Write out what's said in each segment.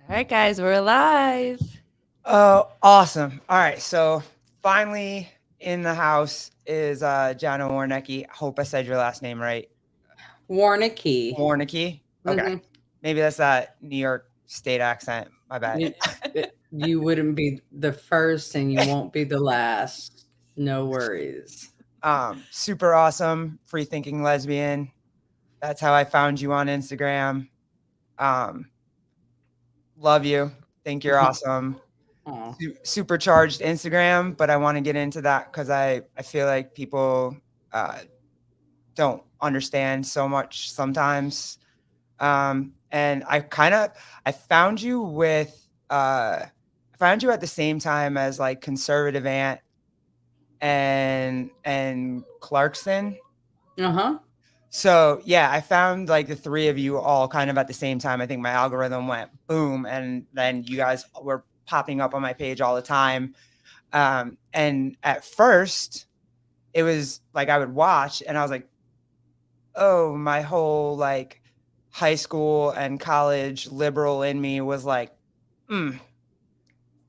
All right, guys, we're alive. Oh, awesome. All right. So finally in the house is Jana Warnecke. Hope I said your last name right. Warnecke. Warnecke. Okay. Mm-hmm. Maybe that's that New York state accent. My bad. You, you wouldn't be the first and you won't be the last. No worries. Super awesome, free thinking lesbian. That's how I found you on Instagram. Um, love you. Think you're awesome. Oh. Supercharged Instagram, but I want to get into that because I feel like people uh, don't understand so much sometimes. And I found you with I found you at the same time as like conservative aunt and Clarkson. Uh-huh. So yeah, I found like the three of you all kind of at the same time. I think my algorithm went boom, and then you guys were popping up on my page all the time. And at first, it was like I would watch, and I was like, oh, my whole like high school and college liberal in me was like, mm.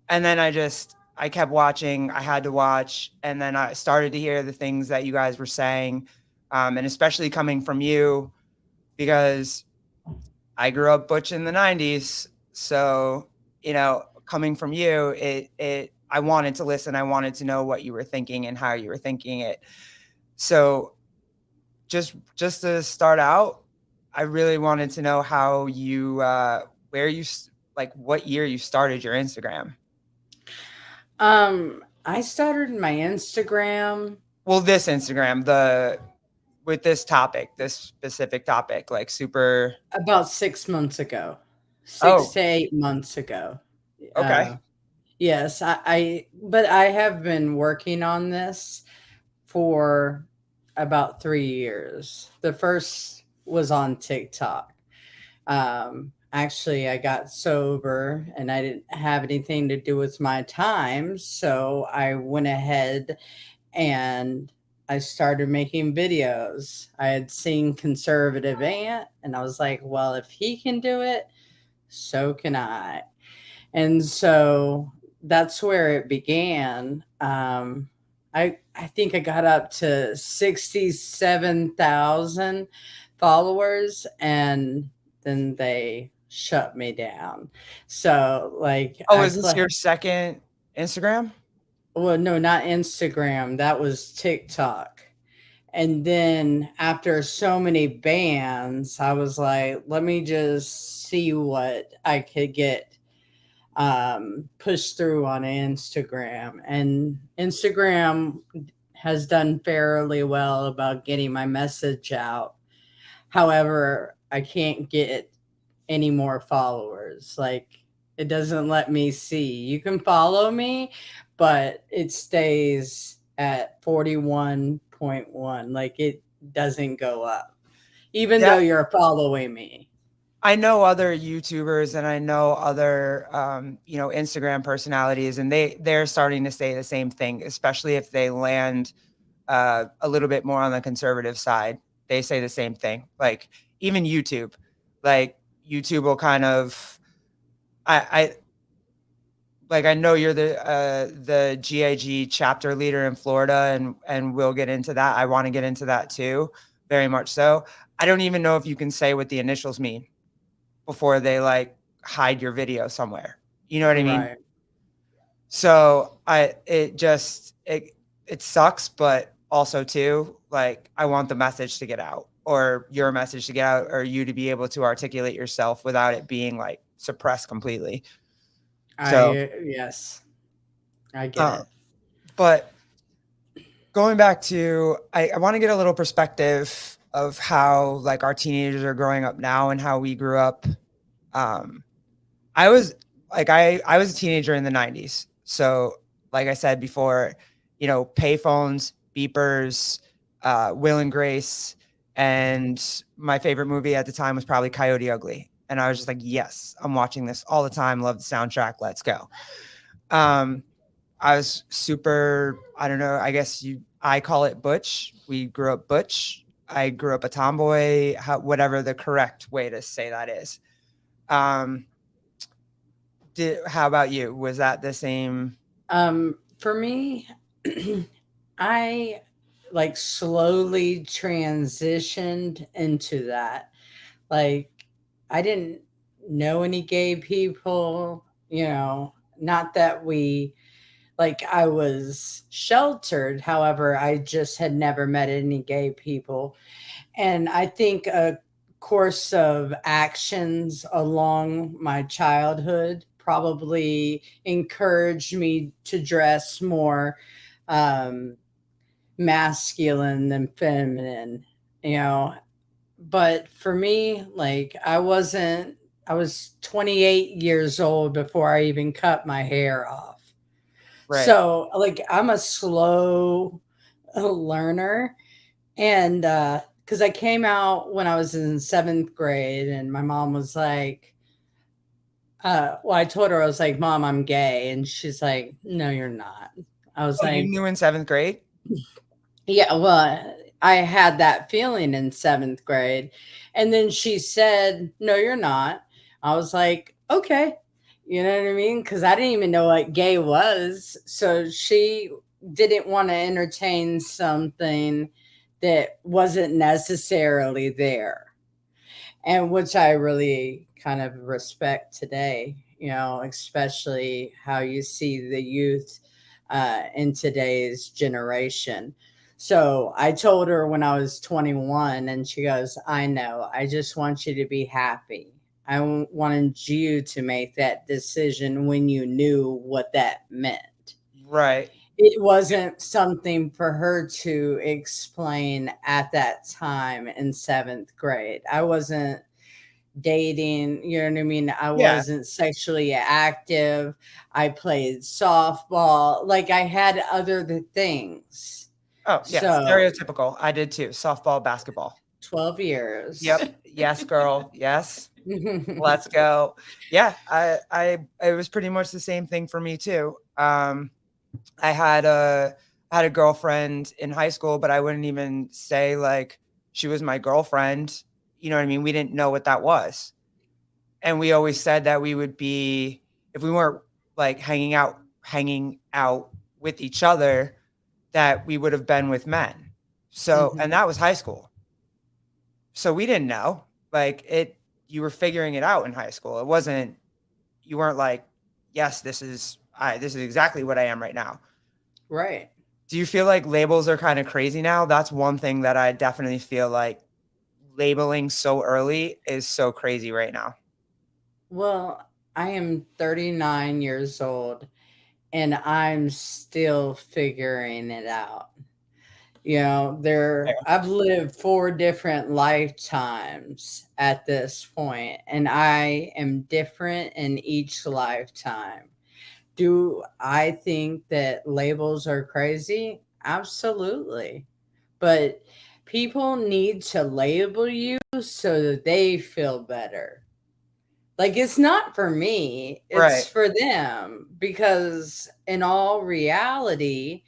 And then I kept watching. I had to watch, and then I started to hear the things that you guys were saying, and especially coming from you because I grew up butch in the '90s. So coming from you, it I wanted to listen. I wanted to know what you were thinking and how you were thinking it. So just to start out, I really wanted to know how you where you like what year you started your Instagram. I started my Instagram Well, this Instagram, the with this topic, this specific topic, like super. about 6 months ago. Six Oh, to 8 months ago. okay. Yes, but I have been working on this for about 3 years. The first was on TikTok. Actually, I got sober and I didn't have anything to do with my time. So I went ahead and I started making videos. I had seen Conservative Ant and I was like, well, if he can do it, so can I. And so that's where it began. I think I got up to 67,000 followers, and then they shut me down. So like Oh, I is this play. your second Instagram? Well, no, not Instagram. That was TikTok. And then after so many bans, I was like, let me just see what I could get pushed through on Instagram. And Instagram has done fairly well about getting my message out. However, I can't get any more followers. Like, it doesn't let me see. You can follow me, but it stays at 41.1. Like, it doesn't go up, even Yeah, though you're following me. I know other YouTubers and I know other Instagram personalities, and they're starting to say the same thing, especially if they land a little bit more on the conservative side. They say the same thing. Like even YouTube, like YouTube will kind of I like I know you're the GAG chapter leader in Florida, and we'll get into that. I want to get into that too, very much so. I don't even know if you can say what the initials mean before they like hide your video somewhere. You know what I mean? Right. So it sucks, but also too, like I want the message to get out or your message to get out or you to be able to articulate yourself without it being like suppressed completely. So, Yes, I get uh, it. but going back to, I want to get a little perspective of how like our teenagers are growing up now and how we grew up. Um, I was I was a teenager in the '90s. So, like I said before, payphones, beepers, Will and Grace, and my favorite movie at the time was probably Coyote Ugly. And I was just like, yes, I'm watching this all the time. Love the soundtrack. Let's go. Um, I was super. I don't know. I call it butch. We grew up butch. I grew up a tomboy. Whatever the correct way to say that is. Um, How about you? Was that the same? For me, I like slowly transitioned into that. Like, I didn't know any gay people, not that like I was sheltered. However, I just had never met any gay people. And I think a course of actions along my childhood probably encouraged me to dress more um, masculine than feminine, you know. But for me, like I was 28 years old before I even cut my hair off. Right. So, like, I'm a slow learner. And because I came out when I was in seventh grade, and my mom was like, well, I told her, I was like, Mom, I'm gay. And she's like, No, you're not. I was Oh, you like, knew in 7th grade? Yeah, well, I had that feeling in seventh grade. And then she said, No, you're not. I was like, Okay. You know what I mean? Because I didn't even know what gay was. So she didn't want to entertain something that wasn't necessarily there, and which I really kind of respect today, especially how you see the youth in today's generation. So I told her when I was 21, and she goes, I know, I just want you to be happy. Wanted you to make that decision when you knew what that meant. Right. It wasn't something for her to explain at that time in seventh grade. I wasn't dating, you know what I mean? I Yeah. wasn't sexually active. I played softball. Like, I had other things. Oh, yeah, So stereotypical. I did too. Softball, basketball. 12 years. Yep. Yes, girl. Yes. Let's go. Yeah, I it was pretty much the same thing for me too. I had a girlfriend in high school, but I wouldn't even say like she was my girlfriend. You know what I mean? We didn't know what that was. And we always said that we would be, if we weren't like hanging out with each other, that we would have been with men. So, and Mhm. that was high school. So we didn't know. Like you were figuring it out in high school. It wasn't, you weren't like, yes, this is exactly what I am right now. Right. Do you feel like labels are kind of crazy now? That's one thing that I definitely feel like labeling so early is so crazy right now. Well, I am 39 years old, and I'm still figuring it out. Yeah. I've lived four different lifetimes at this point, and I am different in each lifetime. Do I think that labels are crazy? Absolutely. But people need to label you so that they feel better. Like, it's not for me, it's Right. for them, because in all reality,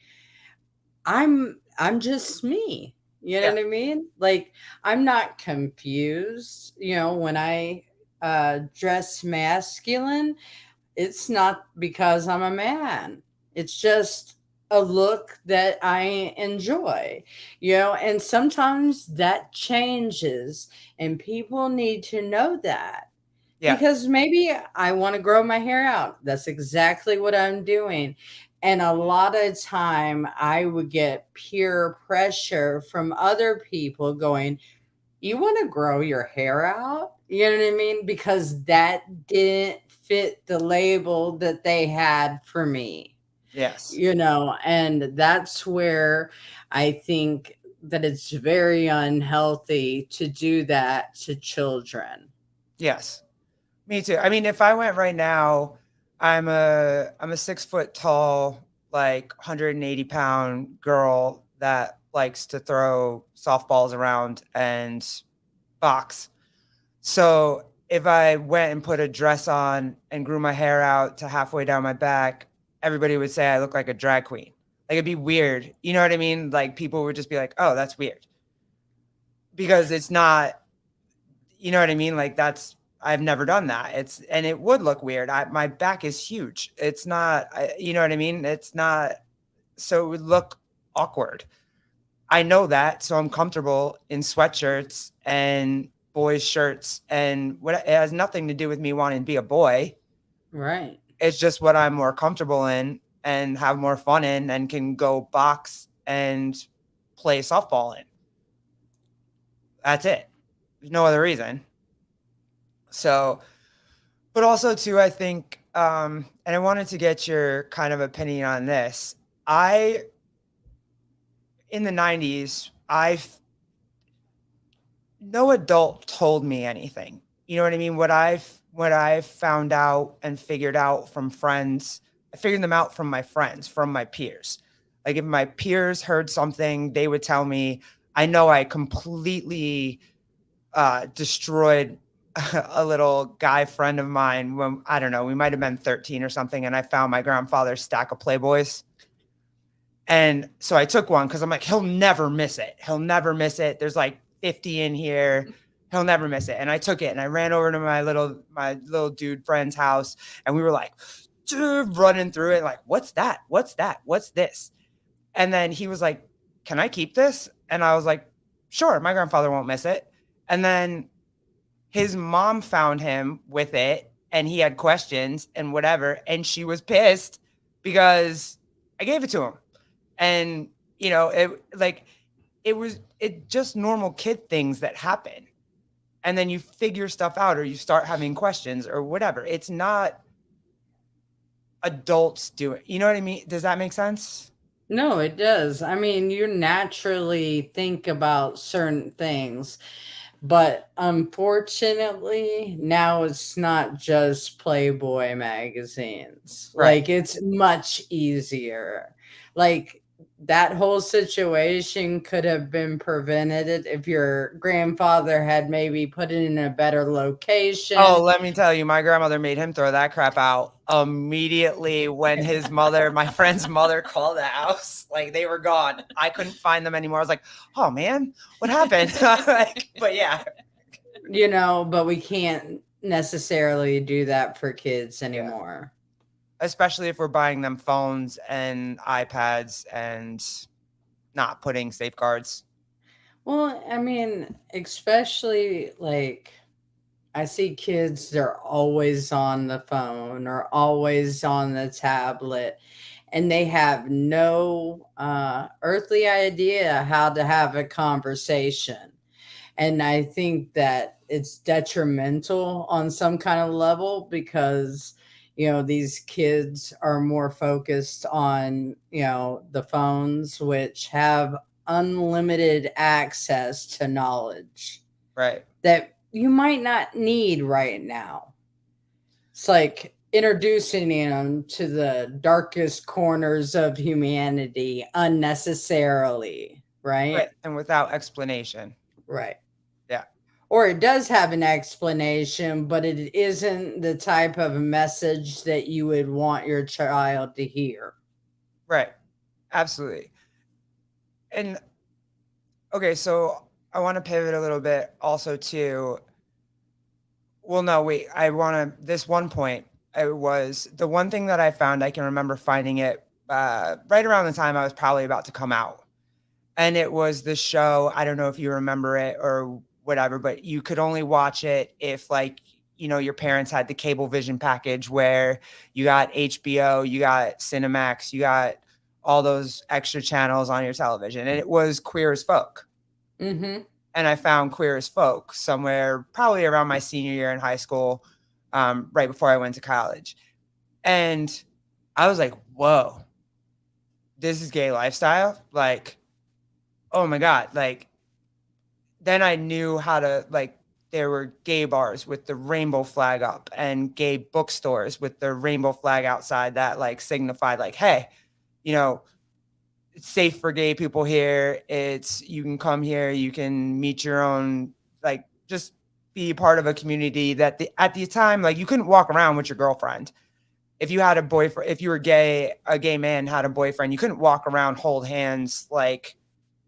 I'm just me. You know Yeah. what I mean? Like, I'm not confused, when I dress masculine, it's not because I'm a man. It's just a look that I enjoy, and sometimes that changes, and people need to know that, Yeah. because maybe I want to grow my hair out. That's exactly what I'm doing. And a lot of time I would get peer pressure from other people going, You want to grow your hair out? You know what I mean? Because that didn't fit the label that they had for me, Yes. and that's where I think that it's very unhealthy to do that to children. Yes. Me too. I mean, if I went right now, I'm a 6 foot tall, like 180-pound girl that likes to throw softballs around and box. So if I went and put a dress on and grew my hair out to halfway down my back, everybody would say I look like a drag queen. Like it'd be weird. You know what I mean? Like people would just be like, "Oh, that's weird." Because it's not, you know what I mean? Like I've never done that. And it would look weird. My back is huge. It's not, you know what I mean? It's not, so it would look awkward. I know that, so I'm comfortable in sweatshirts and boys' shirts, and what it has nothing to do with me wanting to be a boy. Right. It's just what I'm more comfortable in and have more fun in and can go box and play softball in. That's it. There's no other reason. So, but also too, I think, and I wanted to get your kind of opinion on this. I in the '90s, no adult told me anything. You know what I mean? What I've found out and figured out from friends, I figured them out from my friends, from my peers. Like if my peers heard something, they would tell me. I know I completely destroyed a little guy friend of mine when I don't know, we might have been 13 or something, and I found my grandfather's stack of Playboys. And so I took one because I'm like, he'll never miss it. He'll never miss it. There's like 50 in here. He'll never miss it. And I took it and I ran over to my little dude friend's house, and we were like running through it, like, what's that? What's that? What's this? And then he was like, can I keep this? And I was like, sure, my grandfather won't miss it. And then his mom found him with it, and he had questions and whatever. And she was pissed because I gave it to him. And, it just normal kid things that happen. And then you figure stuff out or you start having questions or whatever. It's not adults doing, you know what I mean? Does that make sense? No, it does. I mean, you naturally think about certain things, but unfortunately, now it's not just Playboy magazines. Right. Like, it's much easier. Like, that whole situation could have been prevented if your grandfather had maybe put it in a better location. Oh, let me tell you, my grandmother made him throw that crap out immediately when my friend's mother called the house. Like they were gone. I couldn't find them anymore. I was like, oh man, what happened? But yeah. But we can't necessarily do that for kids anymore. Especially if we're buying them phones and iPads and not putting safeguards. Well, I mean, especially like I see kids, they're always on the phone or always on the tablet, and they have no earthly idea how to have a conversation. And I think that it's detrimental on some kind of level because, these kids are more focused on, the phones, which have unlimited access to knowledge. Right. That you might not need right now. It's like introducing them to the darkest corners of humanity unnecessarily, right? Right. And without explanation. Right. Yeah. Or it does have an explanation, but it isn't the type of message that you would want your child to hear. Right. Absolutely. And okay, so I want to pivot a little bit also to, well, no, wait, this one point, it was the one thing that I found, I can remember finding it right around the time I was probably about to come out. And it was the show, I don't know if you remember it or whatever, but you could only watch it if your parents had the cable vision package where you got HBO, you got Cinemax, you got all those extra channels on your television. And it was Queer as Folk. Mm-hmm. And I found Queer as Folk somewhere probably around my senior year in high school, right before I went to college. And I was like, whoa, this is gay lifestyle? Like, oh my God. Like, then I knew how to, there were gay bars with the rainbow flag up and gay bookstores with the rainbow flag outside that signified hey, it's safe for gay people here. You can come here, you can meet your own, just be part of a community that at the time, you couldn't walk around with your girlfriend. If you had a boyfriend, if you were gay, a gay man had a boyfriend, you couldn't walk around, hold hands,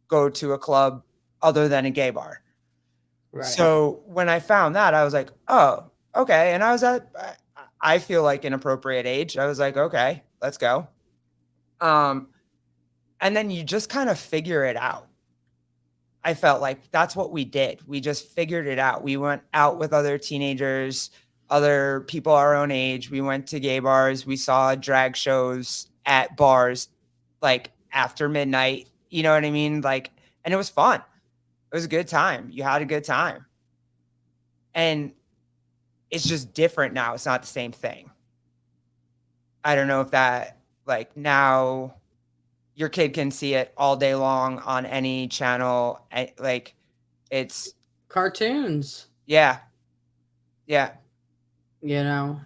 go to a club other than a gay bar. Right. So when I found that, I was like, oh, okay. And I was at, I feel like an appropriate age. I was like, okay, let's go. Um, and then you just kind of figure it out. I felt like that's what we did. We just figured it out. We went out with other teenagers, other people our own age. We went to gay bars. We saw drag shows at bars like after midnight. You know what I mean? Like, and it was fun. It was a good time. You had a good time. And it's just different now. It's not the same thing. I don't know if that, like, now your kid can see it all day long on any channel. Like, it's, Cartoons, yeah, yeah. you know.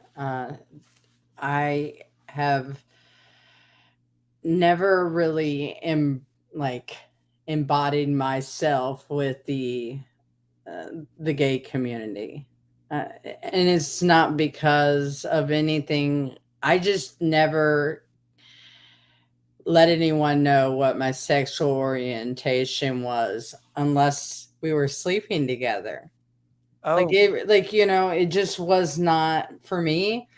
I have never really like embodied myself with the gay community, and it's not because of anything. I just never let anyone know what my sexual orientation was unless we were sleeping together. Like Oh, it, like it just was not for me.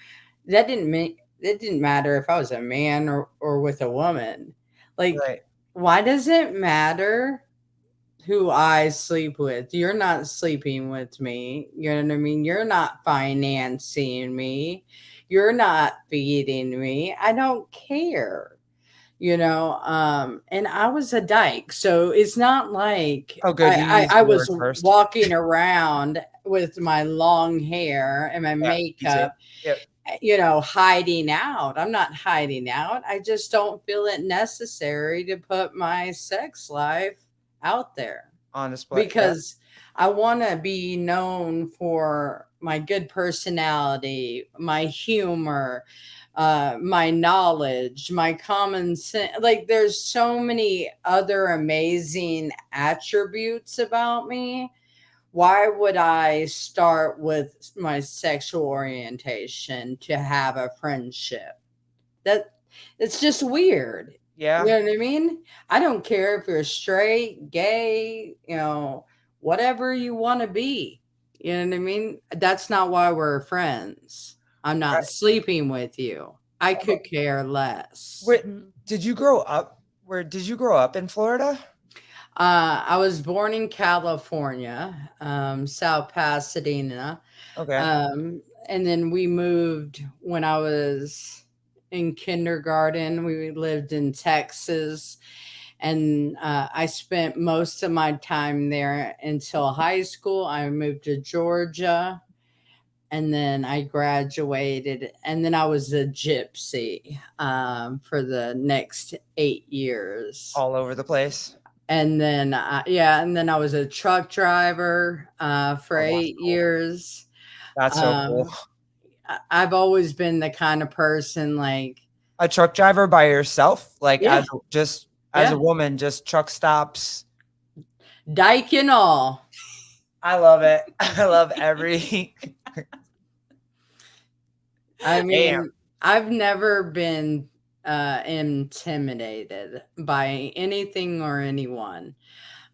That didn't mean it didn't matter if I was a man or with a woman. Like, right. why does it matter who I sleep with? You're not sleeping with me. You know what I mean? You're not financing me. You're not feeding me. I don't care. And I was a dyke, so it's not like Oh, good. I, You I used I the was word first. walking around with my long hair and my Yeah, me too. makeup, Yep. hiding out. I'm not hiding out. I just don't feel it necessary to put my sex life out there On display. Yep. because I want to be known for my good personality, my humor, my knowledge, my common sense. Like, there's so many other amazing attributes about me. Why would I start with my sexual orientation to have a friendship? That it's just weird. You Yeah. know what I mean? I don't care if you're straight, gay, whatever you want to be. You know what I mean? That's not why we're friends. I'm not Right. sleeping with you. I Oh, could care less. wait, did you grow up? Where did you grow up in Florida? I was born in California, South Pasadena. Okay. And then we moved when I was in kindergarten. We lived in Texas, and I spent most of my time there until high school. I moved to Georgia, and then I graduated, and then I was a gypsy for the next 8 years. All over the place. And then, yeah, and then I was a truck driver for Oh, that's eight cool. years. That's so cool. Um, I've always been the kind of person like, A truck driver by yourself, like yeah, just as yeah, a woman, just truck stops. dyke and all. I love it. I love every I damn. mean, I've never been intimidated by anything or anyone.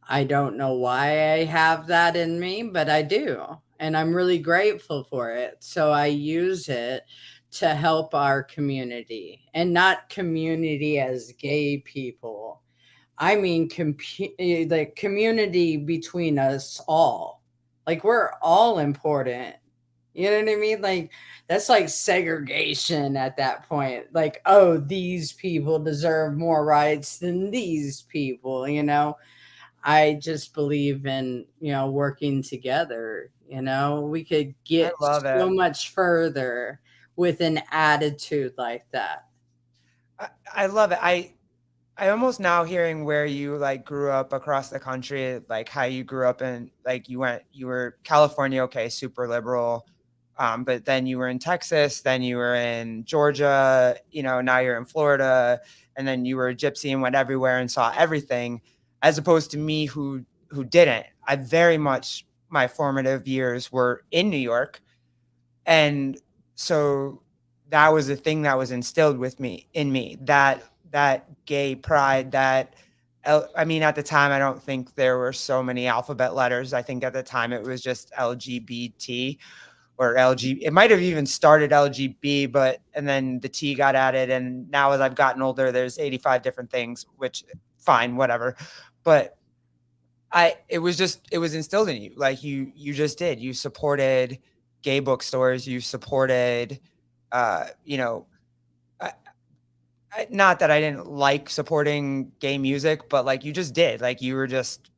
I don't know why I have that in me, but I do. And I'm really grateful for it. So I use it to help our community, and not community as gay people. I mean, the community between us all. Like, we're all important. You know what I mean? Like, that's like segregation at that point. Like, oh, these people deserve more rights than these people. I just believe in, working together. We could I get love it. so much further with an attitude like that. I love it. I almost now hearing where you like grew up across the country, like how you grew up in like you were California, okay, super liberal. But then you were in Texas, then you were in Georgia, now you're in Florida, and then you were a gypsy and went everywhere and saw everything, as opposed to me who didn't. I very much my formative years were in New York. And so that was the thing that was instilled in me, that gay pride, I mean, at the time I don't think there were so many alphabet letters. I think at the time it was just LGBT. or LG. It might have even started LGB, and then the T got added. And now as I've gotten older, there's 85 different things, which fine, whatever. But it was instilled in you. Like you just did. You supported gay bookstores. You supported, you know, not that I didn't like supporting gay music, but like you just did. Like you were just,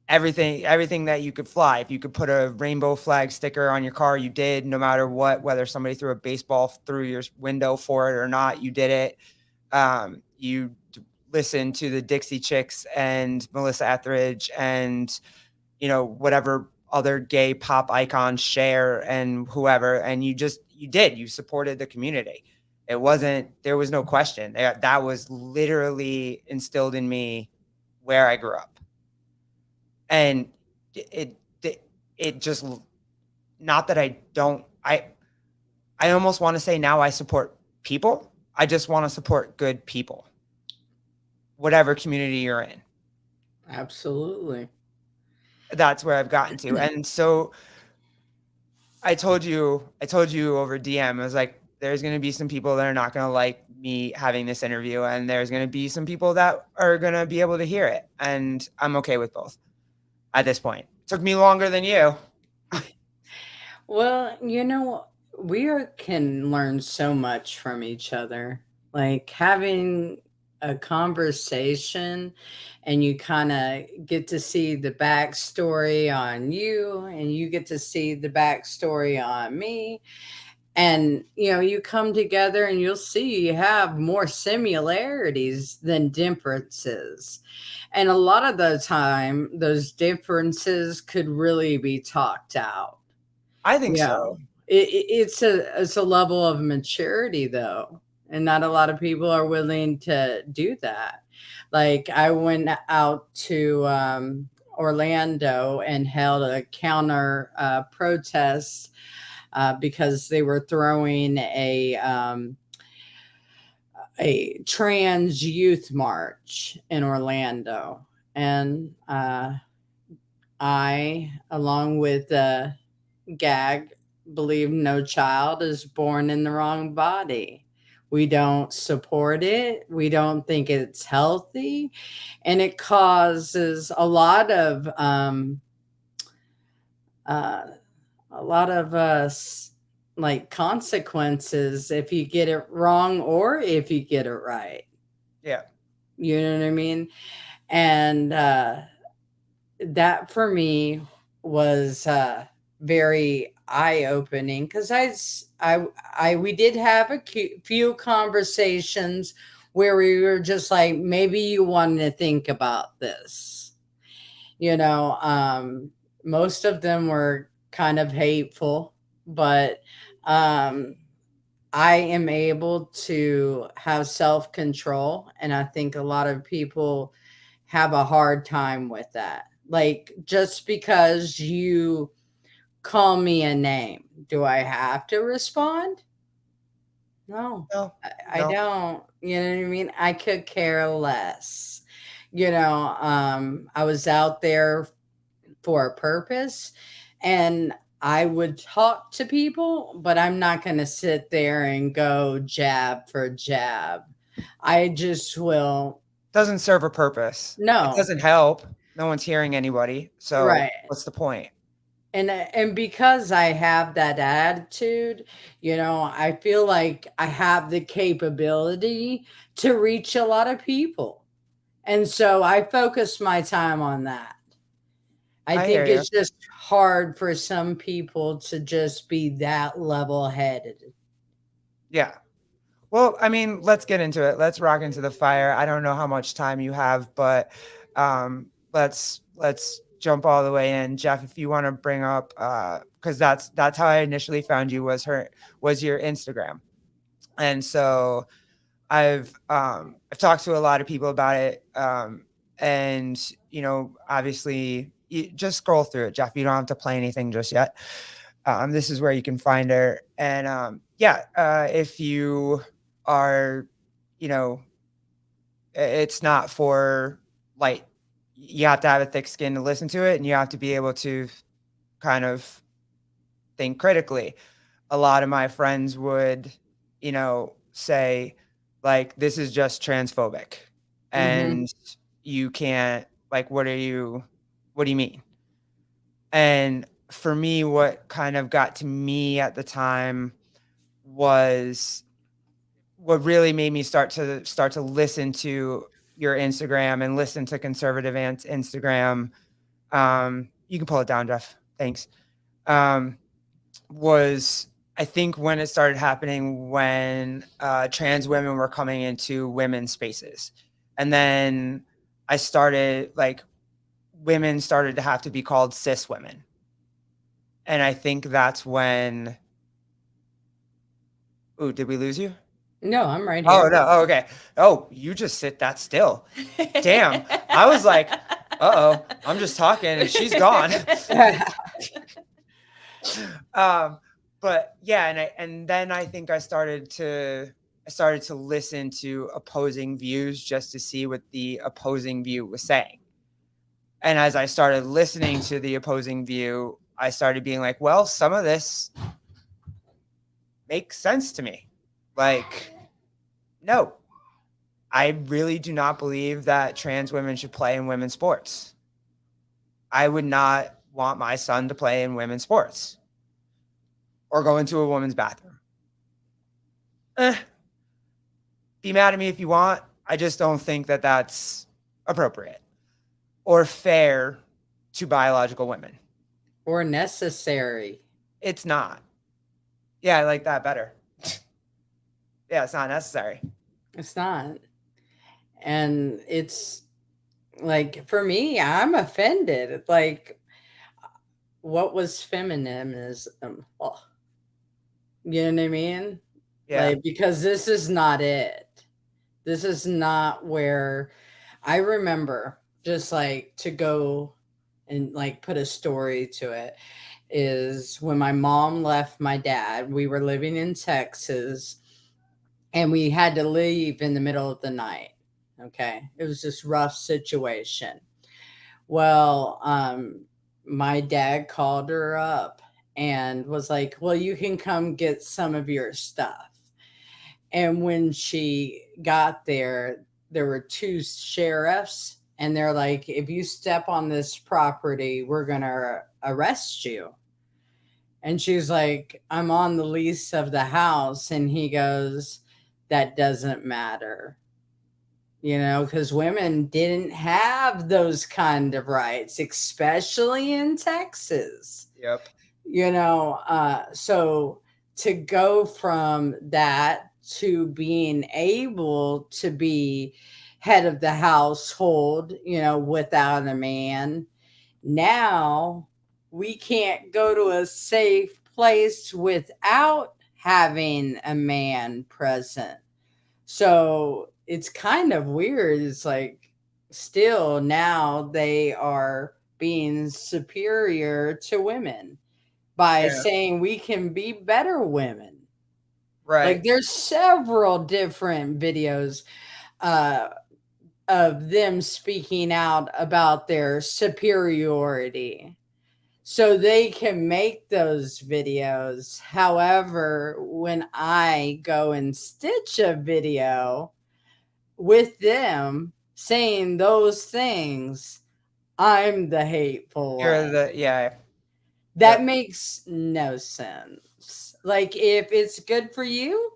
everything that you could fly. If you could put a rainbow flag sticker on your car, you did, no matter what, whether somebody threw a baseball through your window for it or not, you did it. You listened to the Dixie Chicks and Melissa Etheridge and, whatever other gay pop icons, Cher and whoever. And you supported the community. There was no question. That was literally instilled in me where I grew up. And it just, not that I almost want to say now I support people. I just want to support good people, whatever community you're in. Absolutely. That's where I've gotten to. And so I told you over DM, I was like, there's going to be some people that are not going to like me having this interview. And there's going to be some people that are going to be able to hear it. And I'm okay with both at this point. It took me longer than you. Well, can learn so much from each other. Like having a conversation and you kind of get to see the backstory on you and you get to see the backstory on me. And, you come together and you'll see you have more similarities than differences. And a lot of the time, those differences could really be talked out. I think Yeah. so. It's a level of maturity though, and not a lot of people are willing to do that. Like I went out to Orlando and held a counter protest because they were throwing a trans youth march in Orlando, and I, along with GAG, believe no child is born in the wrong body. We don't support it. We don't think it's healthy. And it causes a lot of like consequences if you get it wrong or if you get it right. Yeah. You know what I mean? And that for me was very eye-opening because we did have a few conversations where we were just like, maybe you want to think about this. Most of them were kind of hateful, but I am able to have self-control, and I think a lot of people have a hard time with that. Like, just because you call me a name, do I have to respond? No, No, I don't. You know what I mean? I could care less. I was out there for a purpose, and I would talk to people, but I'm not going to sit there and go jab for jab. I just will. Doesn't serve a purpose. No. It doesn't help. No one's hearing anybody. So Right. what's the point? And because I have that attitude, I feel like I have the capability to reach a lot of people. And so I focus my time on that. I hear think you. it's just hard for some people to just be that level-headed. Yeah. Well, I mean, let's get into it. Let's rock into the fire. I don't know how much time you have, but let's jump all the way in. Jeff, if you want to bring up because that's how I initially found you was your Instagram. And so I've talked to a lot of people about it. And obviously you just scroll through it, Jeff. You don't have to play anything just yet. This is where you can find her. And if you are, it's not for light. You have to have a thick skin to listen to it, and you have to be able to kind of think critically. A lot of my friends would, say, like, this is just transphobic. Mm-hmm. And you can't, like, what do you mean? And for me, what kind of got to me at the time was what really made me start to listen to your Instagram and listen to conservative Instagram. You can pull it down, Jeff. Thanks. Um, was I think when it started happening when trans women were coming into women's spaces, and then I started like women started to have to be called cis women, and I think that's when. Ooh, did we lose you? No, I'm right Oh here. no. Oh, okay. Oh, you just sit that still. Damn. I was like, uh-oh, I'm just talking and she's gone. But yeah, and then I think I started to listen to opposing views just to see what the opposing view was saying. And as I started listening to the opposing view, I started being like, well, some of this makes sense to me. Like, no, I really do not believe that trans women should play in women's sports. I would not want my son to play in women's sports or go into a woman's bathroom. Be mad at me if you want. I just don't think that that's appropriate or fair to biological women. Or necessary. It's not. Yeah, I like that better. Yeah, it's not necessary. It's not. And it's like, for me, I'm offended. Like, what was feminism? Oh, you know what I mean? Yeah. Like, because this is not it. This is not where I remember, just like, to go and like put a story to it, is when my mom left my dad. We were living in Texas and we had to leave in the middle of the night. Okay. It was this rough situation. Well, my dad called her up and was like, well, you can come get some of your stuff. And when she got there, there were two sheriffs, and they're like, if you step on this property, we're going to arrest you. And she's like, I'm on the lease of the house. And he goes, that doesn't matter. Because women didn't have those kind of rights, especially in Texas. Yep. So to go from that to being able to be head of the household, without a man, now we can't go to a safe place without having a man present. So it's kind of weird. It's like, still now they are being superior to women by Yeah. saying we can be better women. Like, Right. there's several different videos uh, of them speaking out about their superiority. So they can make those videos. However, when I go and stitch a video with them saying those things, I'm the hateful You're one. yeah. That Yep. makes no sense. Like, if it's good for you,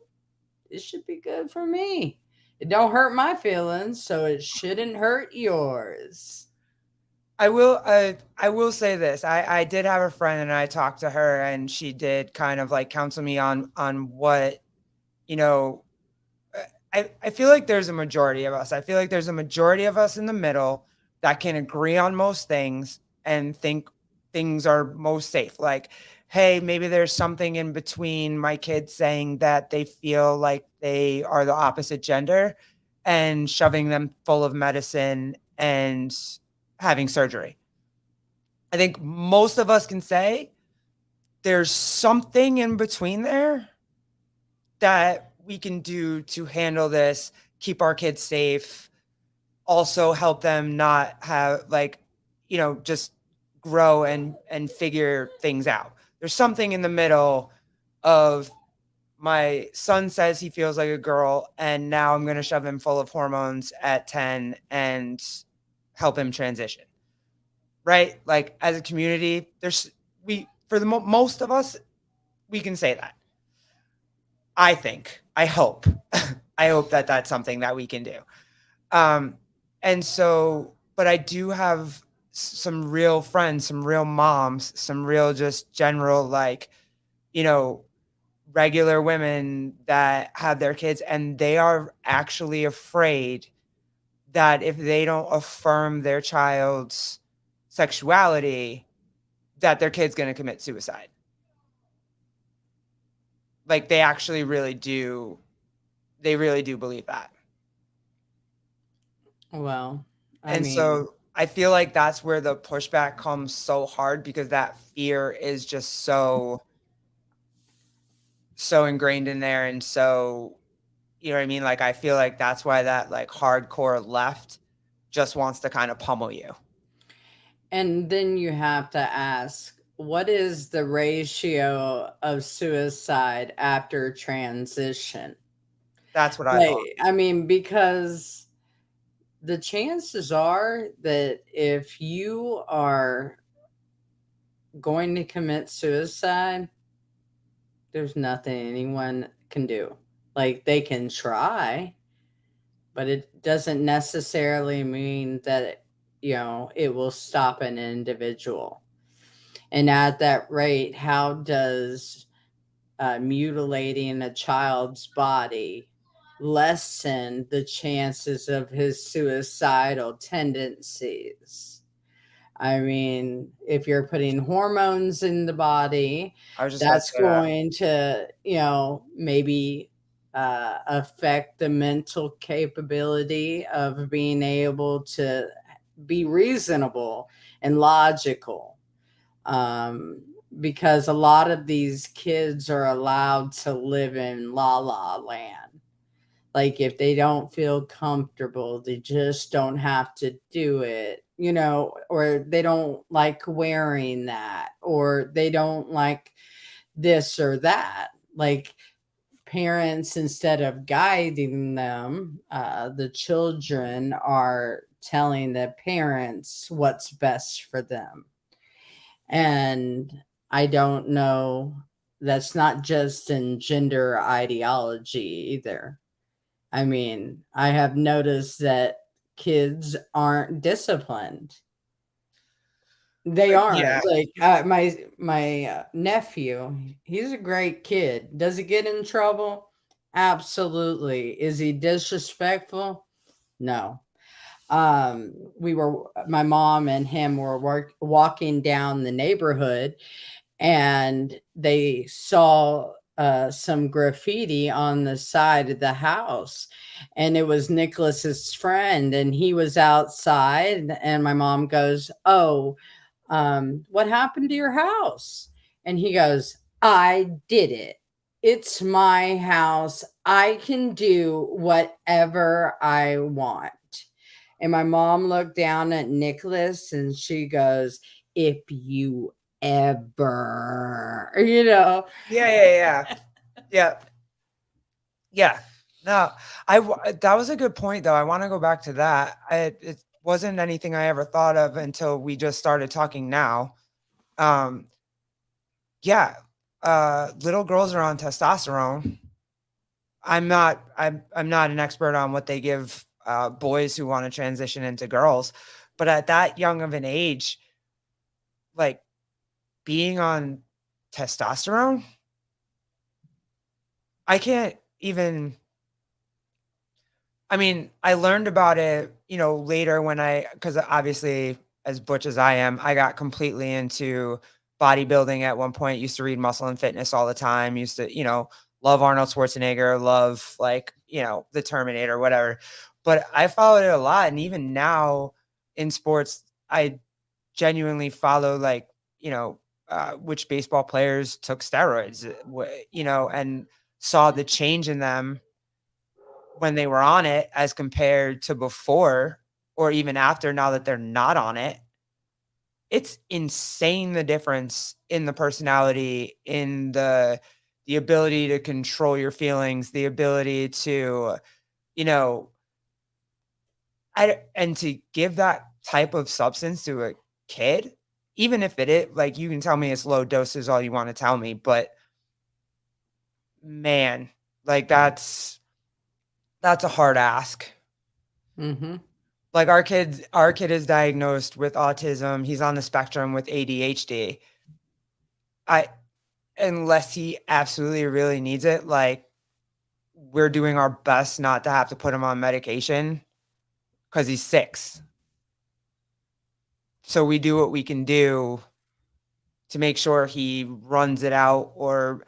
it should be good for me. It don't hurt my feelings, so it shouldn't hurt yours. I will say this. I did have a friend and I talked to her and she did kind of like counsel me on what, you know, I feel like there's a majority of us. I feel like there's a majority of us in the middle that can agree on most things and think things are most safe. Like, hey, maybe there's something in between my kids saying that they feel like they are the opposite gender and shoving them full of medicine and having surgery. I think most of us can say there's something in between there that we can do to handle this, keep our kids safe, also help them not have like, just grow and figure things out. there's something in the middle of my son says he feels like a girl, and now I'm going to shove him full of hormones at 10 and help him transition. Right? Like as a community, for the most of us, we can say that. I think, I hope, I hope that that's something that we can do. Um, and so, but I do have some real friends, some real moms, some real just general, like, you know, regular women that have their kids, and they are actually afraid that if they don't affirm their child's sexuality, that their kid's going to commit suicide. Like they actually really do. They really do believe that. Well, I And mean, so I feel like that's where the pushback comes so hard because that fear is just so ingrained in there and so you know what I mean? Like I feel like that's why that like hardcore left just wants to kind of pummel you. and then you have to ask, what is the ratio of suicide after transition? That's what I Like, thought. I mean, because the chances are that if you are going to commit suicide, there's nothing anyone can do. Like, they can try, but it doesn't necessarily mean that, it will stop an individual. And at that rate, how does mutilating a child's body lessen the chances of his suicidal tendencies? I mean, if you're putting hormones in the body, I was just about to that's say that. going to, maybe affect the mental capability of being able to be reasonable and logical. Um, because a lot of these kids are allowed to live in la la land. Like if they don't feel comfortable, they just don't have to do it, or they don't like wearing that, or they don't like this or that. Like parents, instead of guiding them, the children are telling the parents what's best for them. And I don't know, that's not just in gender ideology either. I mean, I have noticed that kids aren't disciplined. They Yeah. aren't. Like my nephew, he's a great kid. Does he get in trouble? Absolutely. Is he disrespectful? No. We were My mom and him were walking down the neighborhood, and they saw some graffiti on the side of the house, and it was Nicholas's friend, and he was outside, and my mom goes, "Oh, what happened to your house?" And he goes, "I did it. It's my house. I can do whatever I want." And my mom looked down at Nicholas and she goes, "If you ever, Yeah. Yeah. Yeah. No, that was a good point though. I want to go back to that. It wasn't anything I ever thought of until we just started talking now. Um, yeah, little girls are on testosterone. I'm not an expert on what they give boys who want to transition into girls, but at that young of an age, like being on testosterone, I can't even I mean, I learned about it, later when because obviously, as butch as I am, I got completely into bodybuilding at one point. Used to read Muscle and Fitness all the time. Used to, love Arnold Schwarzenegger, love like, the Terminator, whatever. But I followed it a lot. And even now in sports, I genuinely follow like, which baseball players took steroids, and saw the change in them when they were on it as compared to before or even after now that they're not on it. it's insane the difference in the personality, in the ability to control your feelings, the ability to, you know, and to give that type of substance to a kid, even if like you can tell me it's low doses all you want to tell me, but man, like that's a hard ask. Mm-hmm. Like our kid is diagnosed with autism. He's on the spectrum with ADHD. I Unless he absolutely really needs it, like we're doing our best not to have to put him on medication because he's 6. So we do what we can do to make sure he runs it out or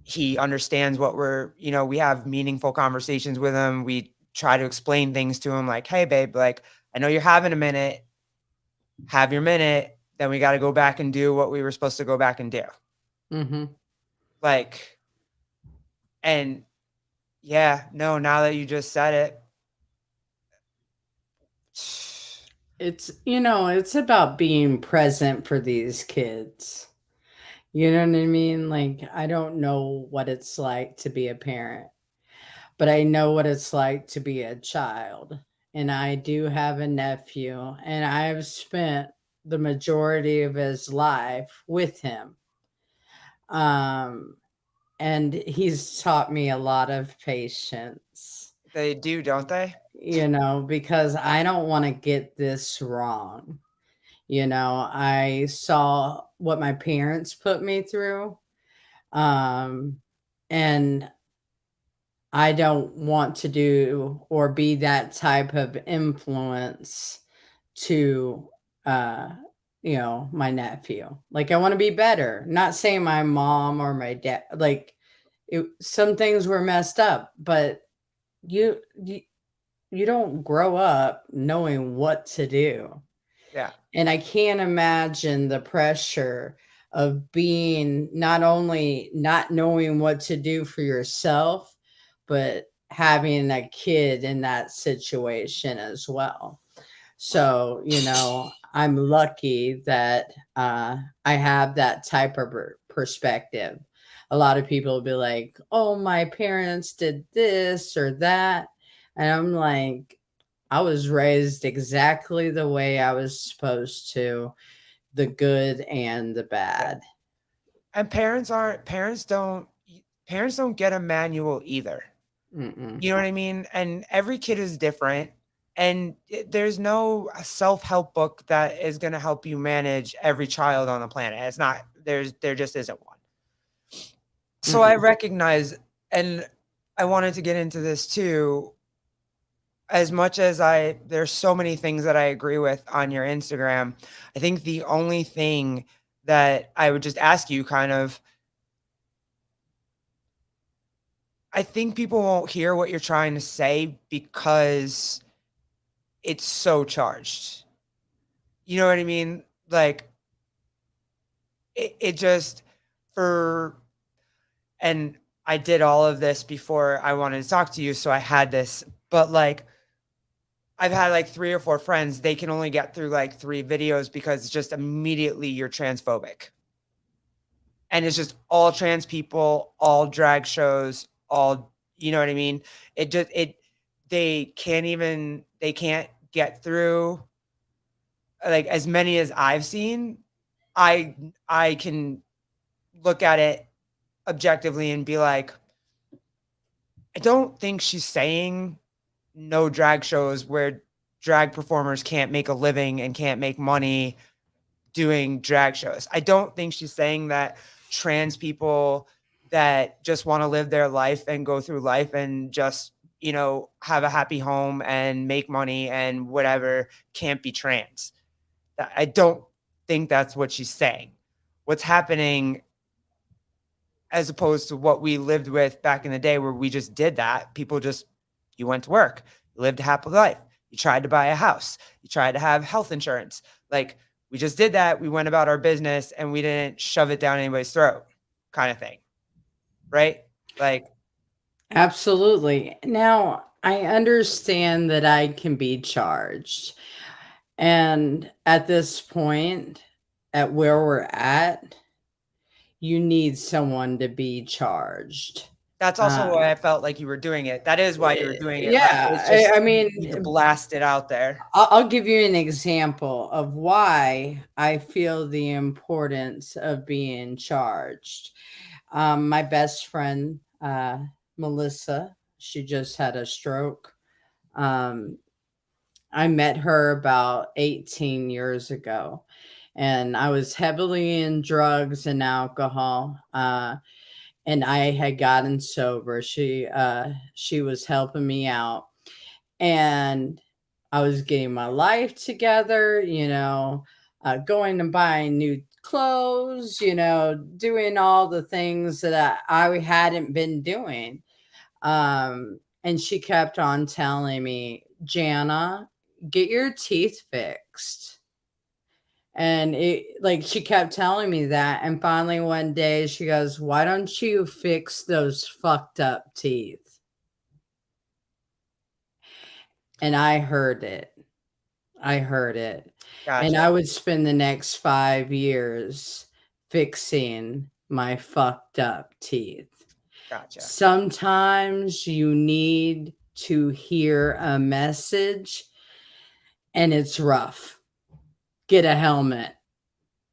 he understands what we have meaningful conversations with him. We try to explain things to him like, hey, babe, like, I know you're having a minute, have your minute. Then we got to go back and do what we were supposed to go back and do. Mm-hmm. Like, and yeah, no, now that you just said it, It's about being present for these kids. You know what I mean? Like, I don't know what it's like to be a parent, but I know what it's like to be a child. And I do have a nephew, and I've spent the majority of his life with him. Um, and he's taught me a lot of patience, they do, don't they? because I don't want to get this wrong. I saw what my parents put me through. Um, and I don't want to do or be that type of influence to, uh, my nephew. Like, I want to be better. Not saying my mom or my dad, like, some things were messed up, but you, you, you don't grow up knowing what to do. Yeah. And I can't imagine the pressure of being not only not knowing what to do for yourself, but having a kid in that situation as well. So, I'm lucky that I have that type of perspective. A lot of people will be like, oh, my parents did this or that. And I'm like, I was raised exactly the way I was supposed to, the good and the Yeah. bad. And parents don't get a manual either. Mm-mm. You know what I mean? And every kid is different. And there's no self-help book that is going to help you manage every child on the planet. It's not, there just isn't one. So I Mm-mm. recognize, and I wanted to get into this too, as much as there's so many things that I agree with on your Instagram. I think the only thing that I would just ask you kind of, I think people won't hear what you're trying to say because it's so charged. You know what I mean? Like it just for and I did all of this before I wanted to talk to you, so I had this, but like I've had like 3 or 4 friends, they can only get through like 3 videos because just immediately you're transphobic. And it's just all trans people, all drag shows, all, you know what I mean? It just they can't get through like as many as I've seen. I I can look at it objectively and be like, I don't think she's saying no drag shows where drag performers can't make a living and can't make money doing drag shows. I don't think she's saying that trans people that just want to live their life and go through life and just, have a happy home and make money and whatever can't be trans. I don't think that's what she's saying. What's happening as opposed to what we lived with back in the day where we just did that. You went to work, you lived a happy life, you tried to buy a house, you tried to have health insurance. Like we just did that. We went about our business and we didn't shove it down anybody's throat kind of thing. Right. Like, Absolutely. Now, I understand that I can be charged. And at this point, at where we're at, you need someone to be charged. That's also Uh, why I felt like you were doing it. That is why you were doing it, right? yeah, It's just I you mean, need to blast it out there. I'll give you an example of why I feel the importance of being charged. My best friend, Melissa, she just had a stroke. Um, I met her about 18 years ago, and I was heavily in drugs and alcohol. And I had gotten sober. She was helping me out, and I was getting my life together, going and buying new clothes, doing all the things that I hadn't been doing. And she kept on telling me, Jana, get your teeth fixed. And she kept telling me that. And finally, one day, she goes, why don't you fix those fucked up teeth? And I heard it. I heard it. And Gotcha. I would spend the next 5 years fixing my fucked up teeth. Gotcha. Sometimes you need to hear a message and it's rough. Get a helmet.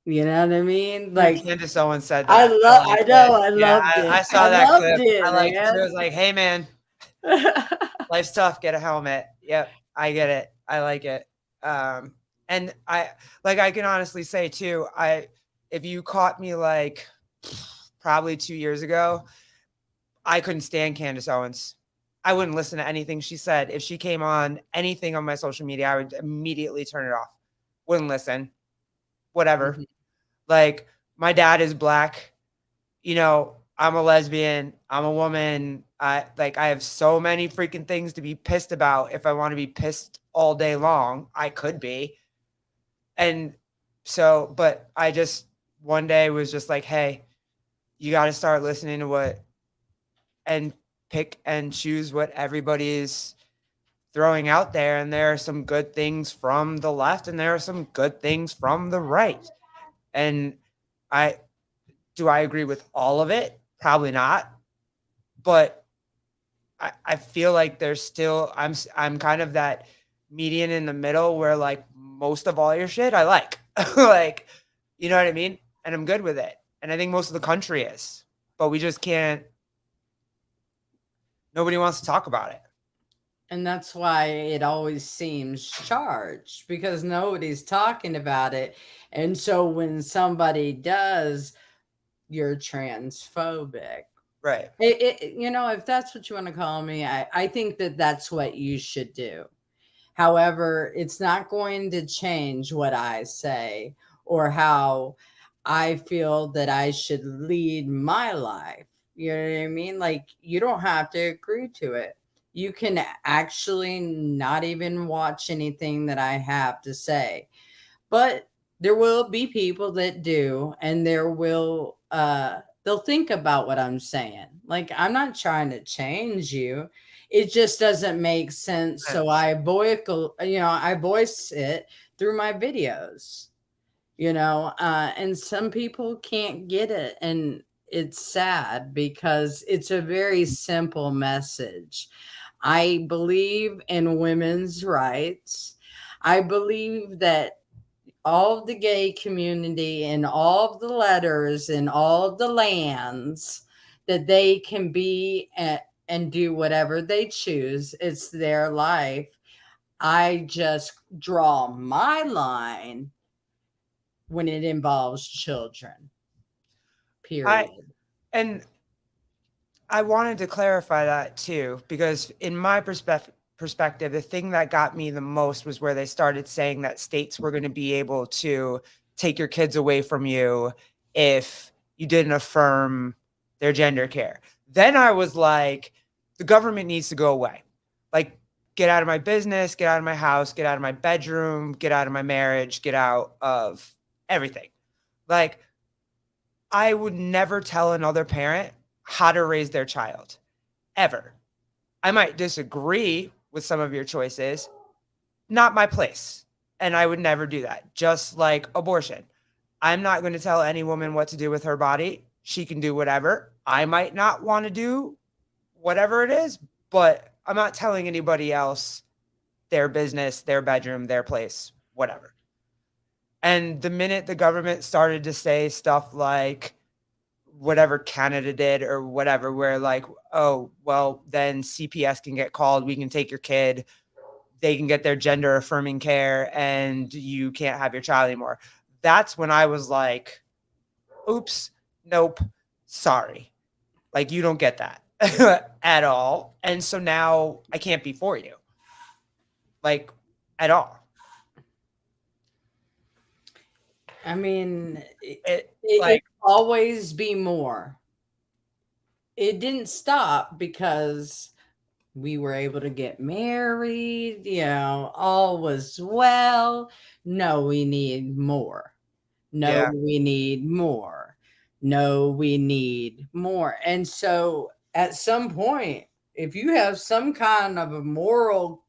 You know what I mean? Like, Candace Owens said that. I I liked know, it. I Yeah, loved it. I I saw that loved clip. I it, liked it. It man. was like, hey man, life's tough. Get a helmet. Yep, I get it. I like it. And I can honestly say too, if you caught me like probably 2 years ago, I couldn't stand Candace Owens. I wouldn't listen to anything she said. If she came on anything on my social media, I would immediately turn it off. Wouldn't listen. Whatever. Mhm. Like, my dad is black. I'm a lesbian. I'm a woman. I have so many freaking things to be pissed about. If I want to be pissed all day long, I could be. And so, but I just one day was just like, hey, you got to start listening to what and pick and choose what everybody's throwing out there. And there are some good things from the left and there are some good things from the right. And I do I agree with all of it? Probably not. But I feel like there's still I'm kind of that median in the middle where like most of all your shit I like. Like, you know what I mean? And I'm good with it. And I think most of the country is. But we just can't nobody wants to talk about it. And that's why it always seems charged because nobody's talking about it. And so when somebody does, you're transphobic. Right. If that's what you want to call me, I think that that's what you should do. However, it's not going to change what I say or how I feel that I should lead my life. You know what I mean? Like, you don't have to agree to it. You can actually not even watch anything that I have to say. But there will be people that do, and they'll think about what I'm saying. Like, I'm not trying to change you. It just doesn't make sense. So I voice it through my videos, and some people can't get it. And it's sad because it's a very simple message. I believe in women's rights. I believe that all of the gay community and all of the letters and all of the lands that they can be and do whatever they choose. It's their life. I just draw my line when it involves children. I Period. and I wanted to clarify that too, because in my perspective, the thing that got me the most was where they started saying that states were going to be able to take your kids away from you if you didn't affirm their gender care. Then I was like, the government needs to go away. Like, get out of my business, get out of my house, get out of my bedroom, get out of my marriage, get out of everything. Like, I would never tell another parent how to raise their child, ever. I might disagree with some of your choices, not my place. And I would never do that. Just like abortion. I'm not going to tell any woman what to do with her body. She can do whatever. I might not want to do whatever it is, but I'm not telling anybody else their business, their bedroom, their place, whatever. And the minute the government started to say stuff like whatever Canada did or whatever, where like, oh, well, then CPS can get called. We can take your kid. They can get their gender affirming care and you can't have your child anymore. That's when I was like, oops, nope, sorry. Like, you don't get that at all. And so now I can't be for you, like, at all. I mean, It it always be more. It didn't stop because we were able to get married, all was well. No, we need more. No, Yeah. we need more. No, we need more. And so at some point, if you have some kind of a moral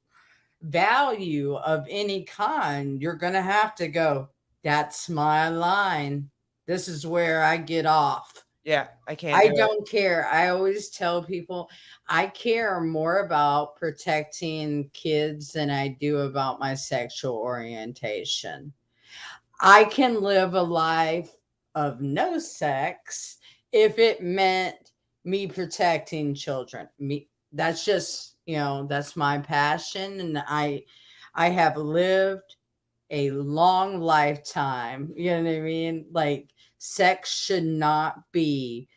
value of any kind, you're going to have to go, that's my line. This is where I get off. Yeah, I can't. I don't care. I always tell people I care more about protecting kids than I do about my sexual orientation. I can live a life of no sex if it meant me protecting children. That's just, that's my passion, and I have lived a long lifetime. You know what I mean? Like, sex should not be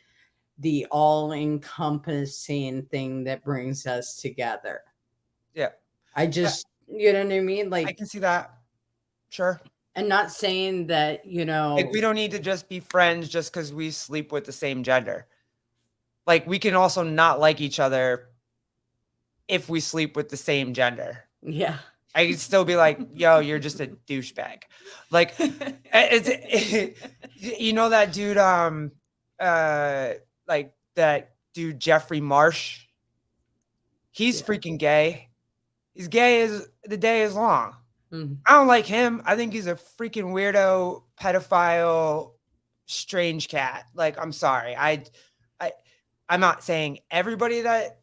the all-encompassing thing that brings us together. Yeah. I just, you know what I mean? I Like, can see that. Sure. and not saying that, Like, we don't need to just be friends just because we sleep with the same gender. Like, we can also not like each other if we sleep with the same gender. yeah. I could still be like, yo, you're just a douchebag. Like, you know that dude, like that dude Jeffrey Marsh? He's freaking gay. He's gay as the day is long. Mhm. I don't like him. I think he's a freaking weirdo, pedophile, strange cat. Like, I'm sorry. I'm not saying everybody that,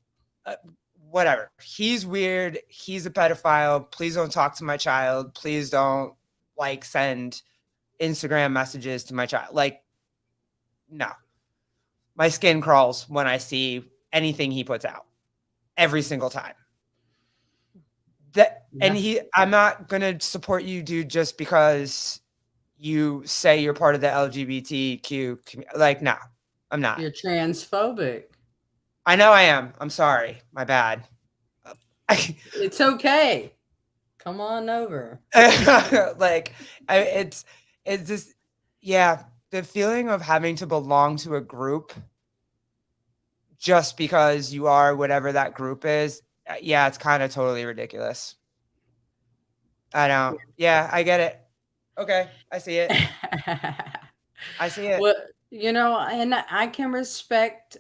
whatever. He's weird. He's a pedophile. Please don't talk to my child. Please don't like send Instagram messages to my child. Like, no. My skin crawls when I see anything he puts out every single time. I'm not gonna support you, dude, just because you say you're part of the LGBTQ community. Like, no, I'm not. You're transphobic. I know I am. I'm sorry. My bad. It's okay. Come on over. Like, it's just, yeah, the feeling of having to belong to a group just because you are whatever that group is. Yeah, it's kind of totally ridiculous. I don't. Yeah, I get it. Okay, I see it. I see it. Well, and I can respect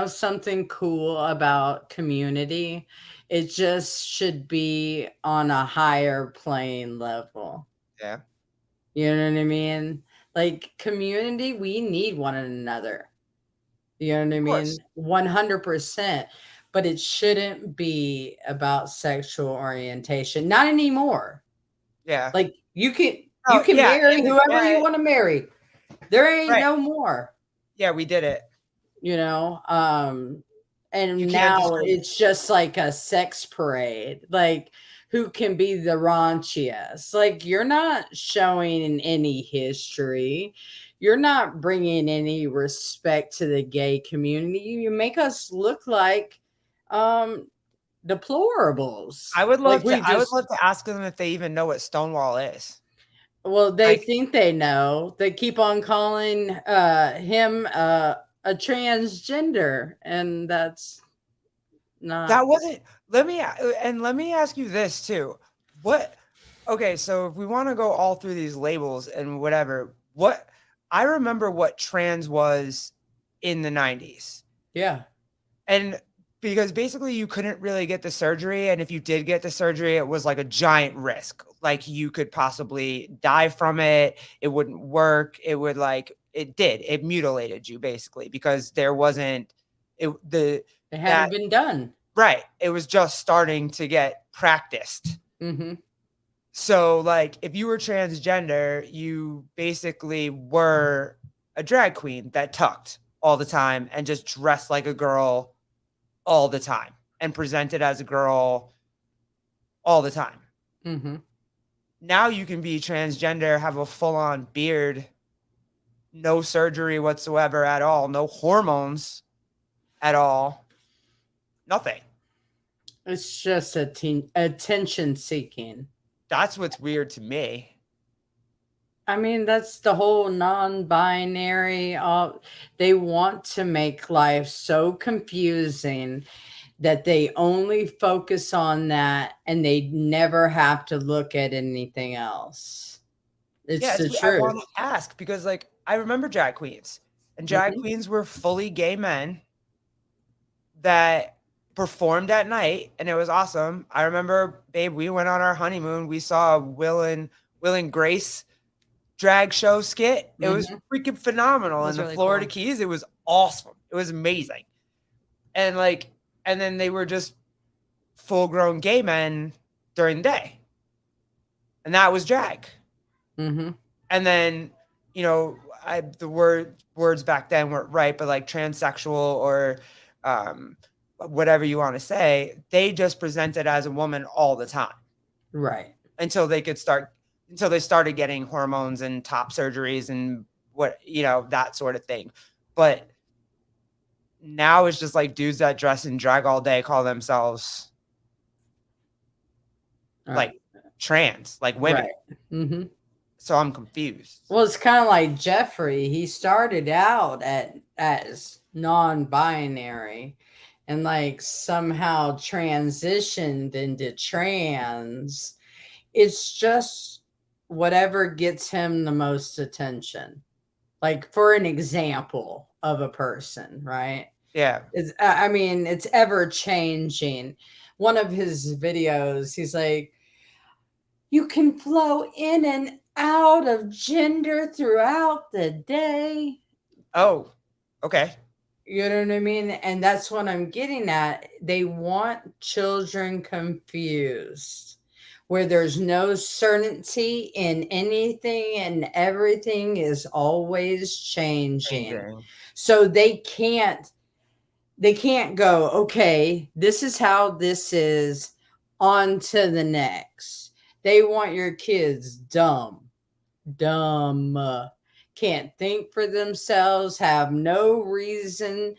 something cool about community. It just should be on a higher playing level. Yeah. You know what I mean? Like, community, we need one another. You know what I mean? 100%. But it shouldn't be about sexual orientation. Not anymore. Yeah. Like, you can marry whoever you want to marry. There ain't no more. Yeah, we did it. And now it's just like a sex parade. Like, who can be the raunchiest? Like, you're not showing any history. You're not bringing any respect to the gay community. You make us look like deplorables. I would love to ask them if they even know what Stonewall is. Well, they think they know. They keep on calling him a transgender, and that's not. That wasn't. Let me ask you this too. Okay, so if we want to go all through these labels and whatever, I remember what trans was in the 90s. Yeah. And because basically you couldn't really get the surgery, and if you did get the surgery, it was like a giant risk. Like you could possibly die from it. It wouldn't work. It would it mutilated you basically because there wasn't it the It that hadn't been done. right. It was just starting to get practiced. Mm-hmm. So like if you were transgender, you basically were a drag queen that tucked all the time and just dressed like a girl all the time and presented as a girl all the time. Mm-hmm. Now you can be transgender, have a full-on beard, no surgery whatsoever at all, no hormones at all, nothing. It's just attention seeking. That's what's weird to me. I mean, that's the whole non-binary. They want to make life so confusing that they only focus on that and they never have to look at anything else. It's the I truth. want to ask because like I remember drag queens, and drag queens were fully gay men that performed at night, and it was awesome. I remember, babe, we went on our honeymoon. We saw Will and Grace drag show skit. It was freaking phenomenal. In the really Florida cool. Keys, it was awesome. It was amazing. And and then they were just full grown gay men during the day. And that was drag. Mm-hmm. And then, the words back then weren't right, but like transsexual or whatever you want to say, they just presented as a woman all the time. Right. Until they started getting hormones and top surgeries and that sort of thing. But now it's just like dudes that dress in drag all day call themselves like trans, like women. Right. Mm-hmm. So I'm confused. Well, it's kind of like Jeffrey. He started out as non-binary and like somehow transitioned into trans. It's just whatever gets him the most attention. Like for an example of a person, right? Yeah. It's ever changing. One of his videos, he's like, you can flow in and out of gender throughout the day. Oh, okay. You know what I mean? And that's what I'm getting at. They want children confused, where there's no certainty in anything and everything is always changing. So they can't go, okay, this is how this is, on to the next. They want your kids dumb, can't think for themselves, have no reasoning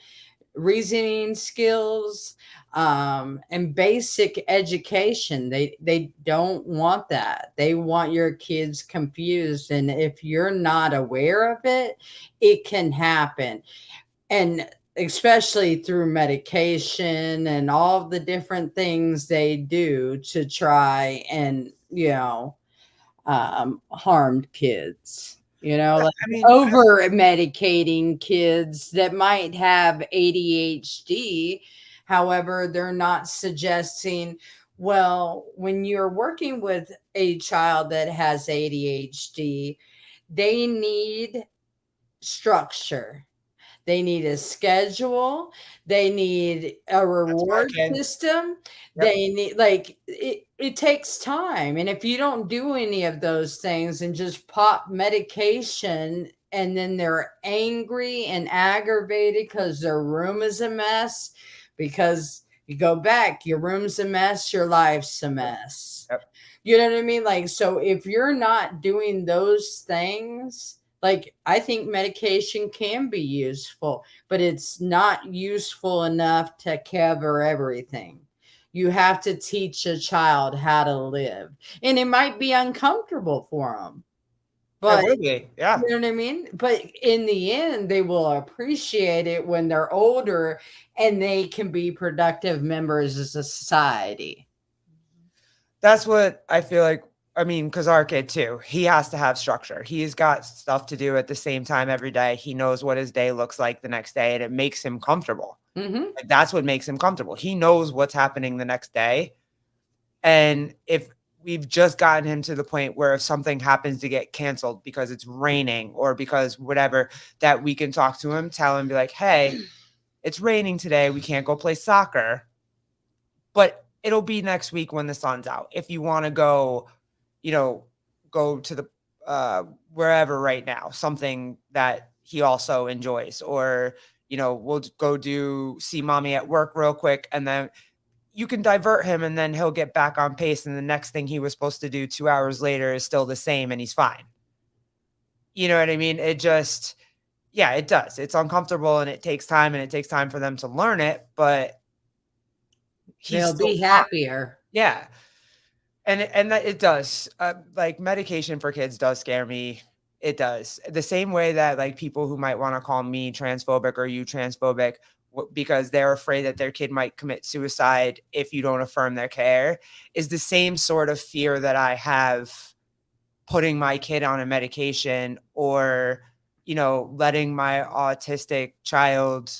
skills, and basic education. They don't want that. They want your kids confused. And if you're not aware of it, it can happen. And especially through medication and all the different things they do to try and, harmed kids, over medicating kids that might have ADHD. However, they're not suggesting, well, when you're working with a child that has ADHD, they need structure. They need a schedule. They need a reward system. Yep. They need, it takes time. And if you don't do any of those things and just pop medication, and then they're angry and aggravated because their room is a mess, because you go back, your room's a mess, your life's a mess. Yep. You know what I mean? So if you're not doing those things, I think medication can be useful, but it's not useful enough to cover everything. You have to teach a child how to live, and it might be uncomfortable for them. But it will be, yeah. You know what I mean? But in the end, they will appreciate it when they're older and they can be productive members of society. That's what I feel like. Because our kid too, he has to have structure. He's got stuff to do at the same time every day. He knows what his day looks like the next day, and it makes him comfortable. Mhm. Like, that's what makes him comfortable. He knows what's happening the next day. And if we've just gotten him to the point where if something happens to get canceled because it's raining or because whatever, that we can talk to him, tell him, be like, hey, it's raining today. We can't go play soccer, but it'll be next week when the sun's out. If you want to go, you know, go to the wherever right now, something that he also enjoys, or we'll go see mommy at work real quick, and then you can divert him, and then he'll get back on pace, and the next thing he was supposed to do 2 hours later is still the same, and he's fine. You know what I mean? It just, yeah, it does. It's uncomfortable, and it takes time, and it takes time for them to learn it, but he's They'll still be fine. happier. Yeah. And that it does. Like, medication for kids does scare me. It does. The same way that, like, people who might want to call me transphobic or you transphobic because they're afraid that their kid might commit suicide if you don't affirm their care, is the same sort of fear that I have putting my kid on a medication, or letting my autistic child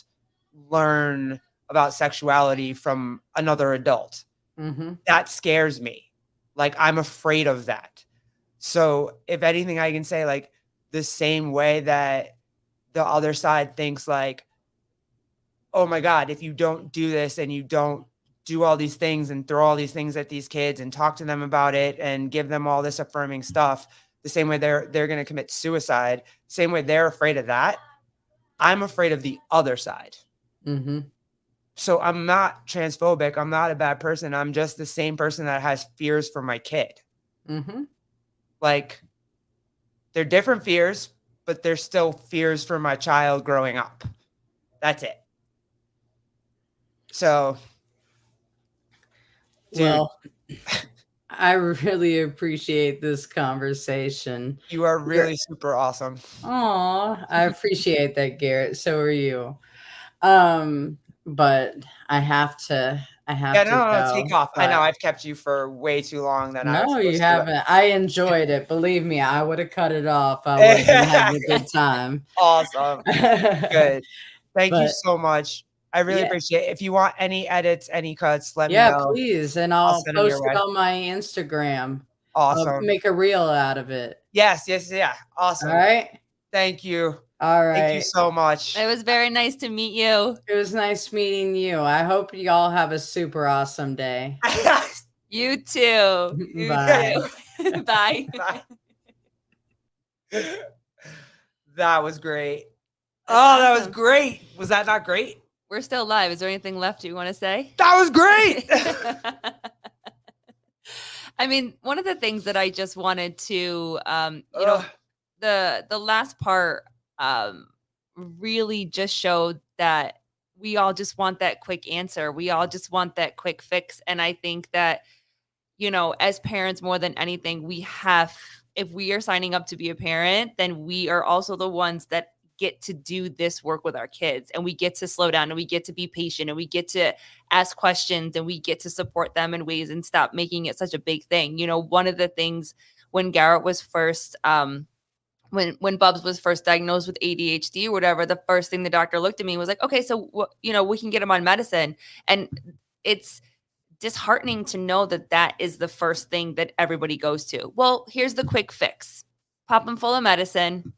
learn about sexuality from another adult. Mhm. That scares me. Like, I'm afraid of that. So if anything, I can say, like, the same way that the other side thinks, like, oh my God, if you don't do this and you don't do all these things and throw all these things at these kids and talk to them about it and give them all this affirming stuff, the same way they're going to commit suicide, same way they're afraid of that, I'm afraid of the other side. Mhm. So I'm not transphobic. I'm not a bad person. I'm just the same person that has fears for my kid. Mhm. Like, they're different fears, but they're still fears for my child growing up. That's it. So, dude, Well, I really appreciate this conversation. you are really super awesome. Oh, I appreciate that, Garrett. So are you. But I have Yeah, to no, take go. off. I know But I've kept you for way too long than I was no, you supposed to. haven't. I enjoyed it. Believe me, I would have cut it off. I wasn't having a good time. Awesome. Good. Thank you But so much. I really yeah. appreciate it. If you want any edits, any cuts, let me Yeah, know. please. And I'll I'll send them your post it way. on my Instagram. I'll Awesome. make a reel out of it. Yes, yes, yeah. All Awesome. right. Thank you. All Thank you right. so much. It was very nice to meet you. It was nice meeting you. I hope you all have a super awesome day. You too. You Bye. too. Bye. Bye. That was great. That's That was awesome. great. Was that not great? We're still live. Is there anything left you want to say? That was great. I mean, one of the things that I just wanted to, Ugh. the last part really just showed that we all just want that quick answer. We all just want that quick fix. And I think that, as parents, more than anything, if we are signing up to be a parent, then we are also the ones that get to do this work with our kids, and we get to slow down, and we get to be patient, and we get to ask questions, and we get to support them in ways and stop making it such a big thing. One of the things when Garrett was first, when Bubs was first diagnosed with ADHD or whatever, the first thing the doctor looked at me was like, okay, so we can get him on medicine. And it's disheartening to know that that is the first thing that everybody goes to. Well, here's the quick fix. Pop him full of medicine.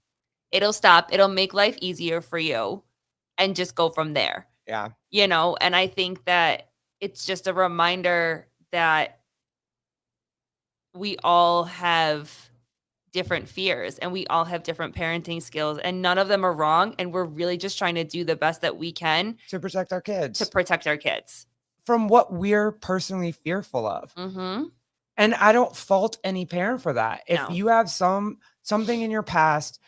It'll stop. It'll make life easier for you, and just go from there. Yeah. And I think that it's just a reminder that we all have different fears, and we all have different parenting skills, and none of them are wrong, and we're really just trying to do the best that we can To protect our kids to protect our kids from what we're personally fearful of. Mm-hmm. And I don't fault any parent for that. If No. you have something in your past,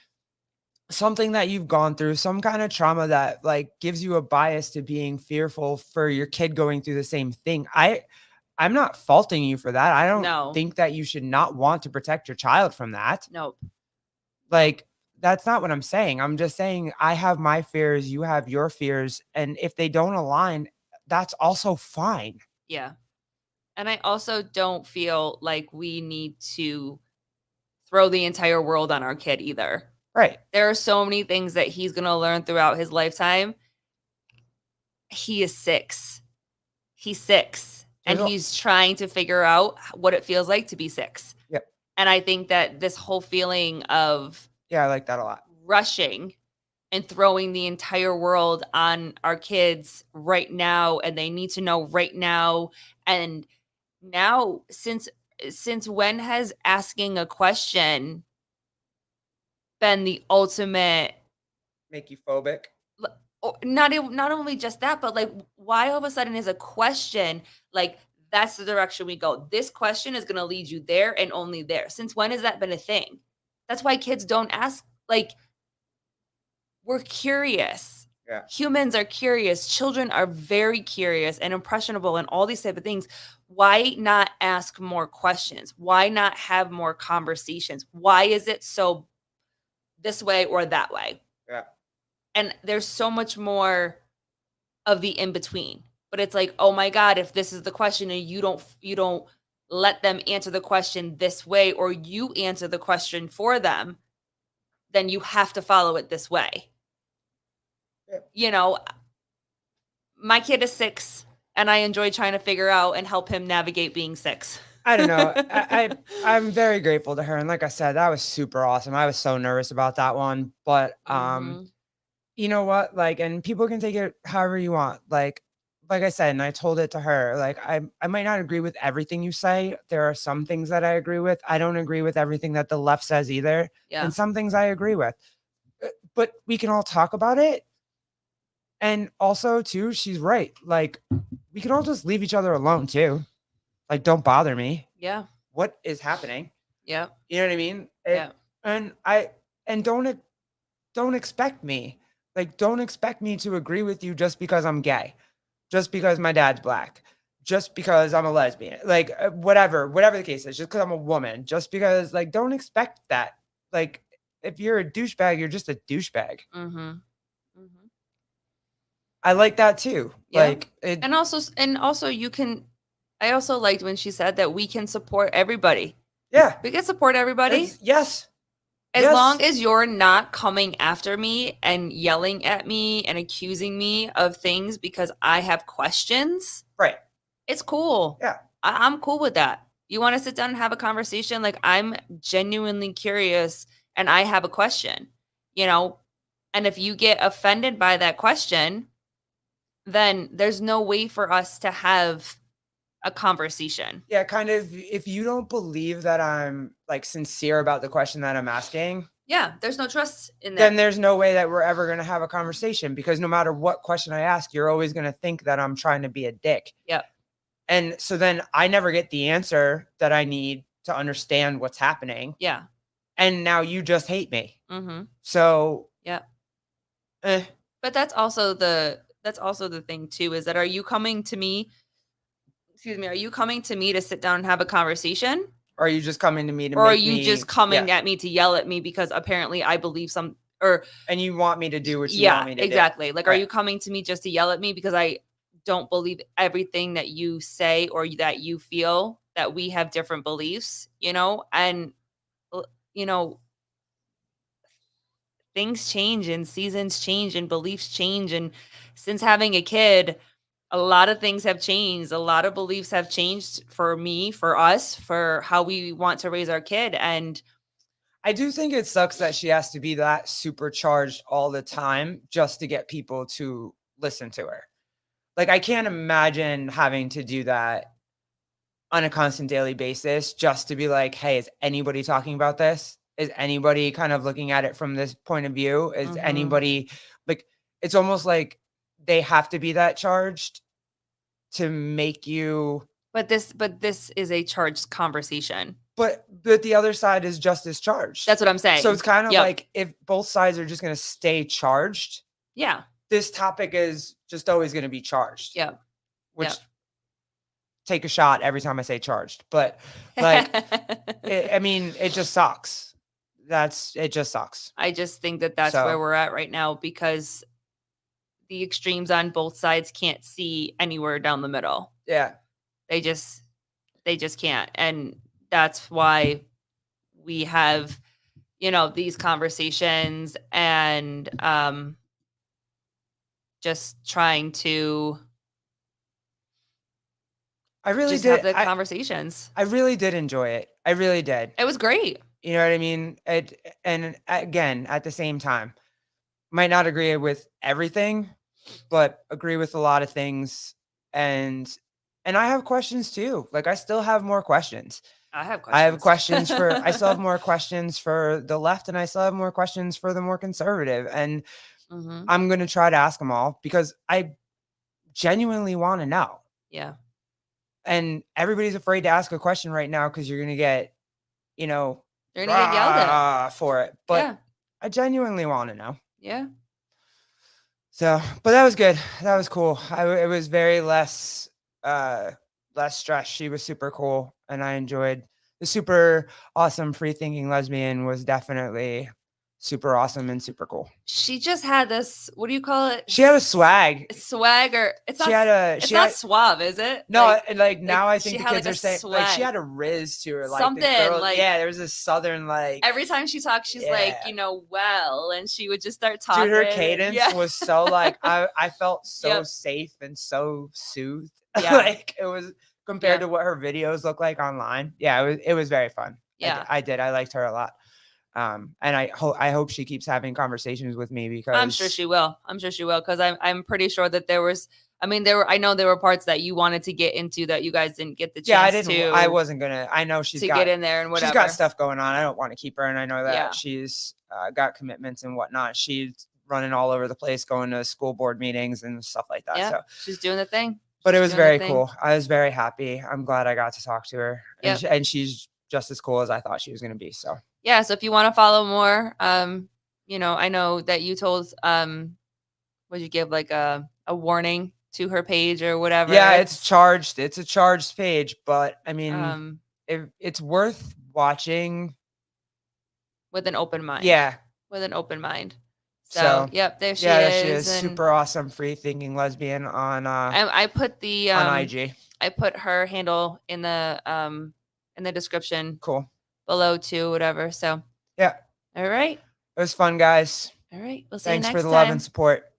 something that you've gone through, some kind of trauma that, like, gives you a bias to being fearful for your kid going through the same thing, I'm not faulting you for that. I don't No. think that you should not want to protect your child from that. Nope. Like, that's not what I'm saying. I'm just saying I have my fears, you have your fears, and if they don't align, that's also fine. Yeah. And I also don't feel like we need to throw the entire world on our kid either. Right. There are so many things that he's going to learn throughout his lifetime. he is 6. He's 6 and There's a- he's trying to figure out what it feels like to be 6. Yep. And I think that this whole feeling of Yeah, I like that a lot. rushing and throwing the entire world on our kids right now, and they need to know right now. And now, since when has asking a question been the ultimate? Make you phobic. Not only just that, but like, why all of a sudden is a question like that's the direction we go? This question is going to lead you there and only there. Since when has that been a thing? That's why kids don't ask. Like, we're curious. Yeah. Humans are curious. Children are very curious and impressionable and all these type of things. Why not ask more questions? Why not have more conversations? Why is it so this way or that way? Yeah. And there's so much more of the in between. But it's like, oh my God, if this is the question and you don't let them answer the question this way, or you answer the question for them, then you have to follow it this way. Yeah. My kid is 6 and I enjoy trying to figure out and help him navigate being 6. I don't know. I'm very grateful to her. And like I said, that was super awesome. I was so nervous about that one. But you know what? Like, and people can take it however you want. Like I said, and I told it to her, like, I might not agree with everything you say. There are some things that I agree with. I don't agree with everything that the left says either. Yeah. And some things I agree with. But we can all talk about it. And also, too, she's right. Like, we can all just leave each other alone, too. Like, don't bother me. Yeah. What is happening? Yeah. You know what I mean? Yeah. And don't expect me. Like, don't expect me to agree with you just because I'm gay, just because my dad's black, just because I'm a lesbian, like whatever the case is, just because I'm a woman, just because, like, don't expect that. Like, if you're a douchebag, you're just a douchebag. Mm-hmm. I like that too. Yeah. Like, And also you can, I also liked when she said that we can support everybody. yeah, We can support everybody. yes. As Yes. long as you're not coming after me and yelling at me and accusing me of things because I have questions, Right. it's cool. Yeah. I'm cool with that. You want to sit down and have a conversation? Like, I'm genuinely curious and I have a question, and if you get offended by that question, then there's no way for us to have a conversation. Yeah, kind of, if you don't believe that I'm, like, sincere about the question that I'm asking, Yeah, there's no trust in that. then there's no way that we're ever going to have a conversation, because no matter what question I ask, you're always going to think that I'm trying to be a dick. Yep. And so then I never get the answer that I need to understand what's happening. Yeah. And now you just hate me. Mm-hmm. So, yeah. eh. But that's also the thing too, is that are you coming to me to sit down and have a conversation? Or are you just coming to me to or are make you me, just coming at me to yell at me because apparently I believe and you want me to do what you yeah, want me to exactly. do? Like, are you coming to me just to yell at me because I don't believe everything that you say or that you feel, that we have different beliefs, and things change and seasons change and beliefs change. And since having a kid, a lot of things have changed. A lot of beliefs have changed for me, for us, for how we want to raise our kid. And I do think it sucks that she has to be that supercharged all the time just to get people to listen to her. Like, I can't imagine having to do that on a constant daily basis just to be like, hey, is anybody talking about this? Is anybody kind of looking at it from this point of view? Is anybody, like, it's almost like they have to be that charged to make you. But this is a charged conversation. But the other side is just as charged. That's what I'm saying. So it's kind of like, if both sides are just going to stay charged, yeah, this topic is just always going to be charged. Yeah. Which, take a shot every time I say charged. But, like, it just sucks. It just sucks. I just think that's where we're at right now, because the extremes on both sides can't see anywhere down the middle. Yeah. They just can't. And that's why we have, these conversations. And just trying to I really just did. have the conversations. I really did enjoy it. I really did. It was great. You know what I mean? And again, at the same time, might not agree with everything, but agree with a lot of things. And I have questions too. Like I still have more questions. I have I have questions. questions for I still have more questions for the left, and I still have more questions for the more conservative. And Mhm. I'm gonna try to ask them all because I genuinely want to know. Yeah. And everybody's afraid to ask a question right now because you're gonna get, you know, They're gonna get yelled at. for it. But Yeah. I genuinely want to know. Yeah. So, but that was good. That was cool. It was very less stress. She was super cool, and I enjoyed the super awesome free thinking lesbian was definitely super awesome and super cool. She just had this, what do you call it? She had a swag. Swagger. It's She not had a it's she not had suave, is it? no like now I she think the had, kids like, are a saying like she swag. had a riz to her, like Something, the girl, like yeah, there was a southern like every time she talks, she's like, yeah. you know, well, and she would just start talking. Dude, her cadence Yeah. was so like I felt so Yep. safe and so soothed. Yeah. Like it was compared Yeah. to what her videos look like online. Yeah, it was very fun. Yeah. I did. I liked her a lot. And I hope she keeps having conversations with me because I'm sure she will. I'm sure she will, because I'm pretty sure that there was. I mean, I know there were parts that you wanted to get into that you guys didn't get the chance yeah, I didn't. to. I wasn't gonna. I know she's to got get in there and whatever. she's got stuff going on. I don't want to keep her, and I know that Yeah. she's got commitments and whatnot. She's running all over the place, going to school board meetings and stuff like that. Yeah, So she's doing the thing. but it She's was doing the very thing. cool. I was very happy. I'm glad I got to talk to her, and Yep. and she's just as cool as I thought she was going to be. So Yeah, so if you want to follow more, you know, I know that you told would you give like a warning to her page or whatever? yeah, it's charged. It's a charged page, but I mean, it's worth watching with an open mind. Yeah, With an open mind. So, yep, there she is. yeah, she is and super awesome, free thinking lesbian on I put the on IG. I put her handle in the description Cool. below too, whatever. So Yeah. all right. It was fun, guys. All right. We'll see Thanks you for next the love time. and support.